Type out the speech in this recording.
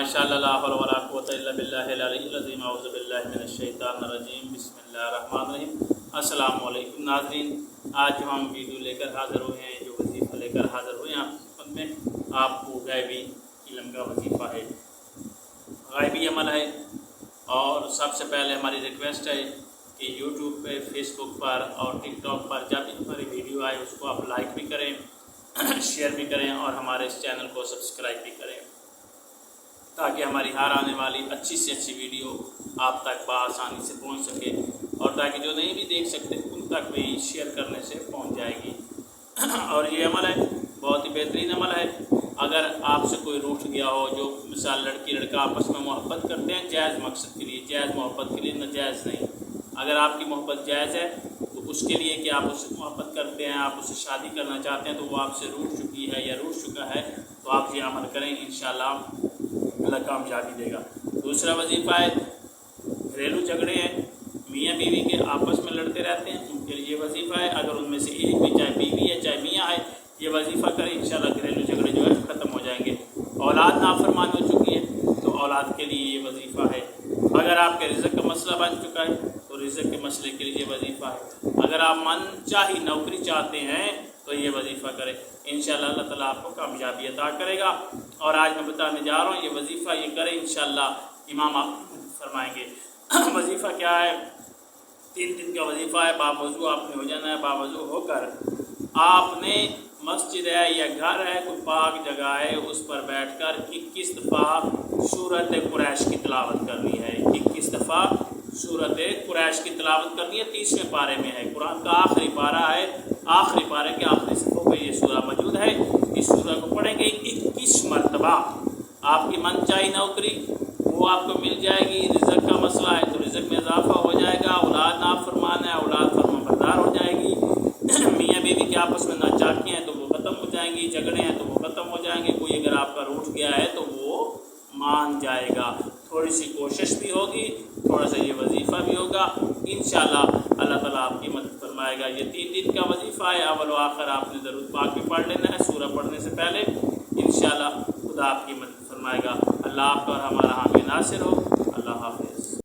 माशाअल्लाह ला हौला वला कुव्वता इल्ला बिल्लाहिल अलिय्यिल अज़ीम अऊज़ु बिल्लाहि मिनश शैतानिर रजीम बिस्मिल्लाहिर रहमानिर रहीम। अस्सलामु अलैकुम नाज़रीन, आज हम वीडियो लेकर हाज़िर हुए हैं, जो वजीफ़ा लेकर हाज़िर हुए हैं आपकी खिदमत में। आपको गायबी इल्म का वजीफ़ा है, गायबी अमल है। और सबसे पहले हमारी रिक्वेस्ट है कि यूट्यूब पे, फेसबुक पर और टिकटॉक पर जब भी हमारी वीडियो आए उसको आप लाइक भी करें, शेयर भी करें और हमारे इस चैनल को सब्सक्राइब भी करें, ताकि हमारी हर आने वाली अच्छी से अच्छी वीडियो आप तक बआसानी से पहुंच सके, और ताकि जो नहीं भी देख सकते उन तक भी शेयर करने से पहुंच जाएगी। और ये अमल है, बहुत ही बेहतरीन अमल है। अगर आपसे कोई रूठ गया हो, जो मिसाल लड़की लड़का आपस में मोहब्बत करते हैं जायज़ मकसद के लिए, जायज़ मोहब्बत के लिए, नाजायज़ नहीं। अगर आपकी मोहब्बत जायज़ है तो उसके लिए कि आप उससे मोहब्बत करते हैं, आप उससे शादी करना चाहते हैं, तो वो आपसे रूठ चुकी है या रूठ चुका है, तो आप ये अमल करें, इंशाअल्लाह अल्लाह कामयाबी देगा। दूसरा वजीफ़ा है, घरेलू झगड़े हैं, मियाँ बीवी के आपस में लड़ते रहते हैं, उनके लिए वजीफ़ा है। अगर उनमें से एक भी, चाहे बीवी है चाहे मियाँ है, ये वजीफ़ा करें, इंशाअल्लाह घरेलू झगड़े जो है ख़त्म हो जाएंगे। औलाद नाफरमान हो चुकी है तो औलाद के लिए ये वजीफ़ा है। अगर आपके रिज़्क़ का मसला बन चुका है तो रिज़्क़ के मसले के लिए ये वजीफ़ा है। अगर आप मनचाही नौकरी चाहते हैं तो ये वजीफ़ा करें, इंशाअल्लाह अल्लाह ताला आपको कामयाबी अता करेगा। और आज मैं बताने जा रहा हूँ, ये वजीफ़ा ये करें, इंशाअल्लाह इमाम आप फरमाएंगे। वजीफ़ा क्या है? 3 दिन का वजीफ़ा है। बावजू आपने हो जाना है, बावजू होकर आपने मस्जिद है या घर है, कोई पाक जगह है, उस पर बैठकर 21 दफ़ा सूरत कुरैश की तिलावत करनी है। 21 दफ़ा सूरत कुरैश की तिलावत करनी है। 30वें पारे में है, कुरान का आखिरी पारा है, आखिरी पारे के आखिरी सफ़ों पे ये सूरा मौजूद है। इस सूरा को पढ़ेंगे 21 मरतबा। आपकी मनचाही नौकरी वो आपको मिल जाएगी। रिज़्क़ का मसला है तो रिज़्क़ में इजाफा हो जाएगा। औलाद नाफरमान है, औलाद फरमाबरदार हो जाएगी। मियाँ बीवी के आपस में नाचाकियाँ हैं तो वो ख़त्म हो जाएंगी, झगड़े हैं तो वो ख़त्म हो जाएंगे। कोई अगर आपका रूठ गया है तो वो मान जाएगा। थोड़ी सी कोशिश भी होगी, थोड़ा सा ये वजीफ़ा भी होगा, इंशाअल्लाह अल्लाह ताला आपकी मदद फरमाएगा। ये 3 दिन का वजीफ़ा है। अव्वल व आखिर आपने ज़रूर पाक भी पढ़ लेना है सूरह पढ़ने से पहले। इंशाअल्लाह खुदा आपकी मदद फरमाएगा। अल्लाह आपका और हमारा हामी नासिर हो।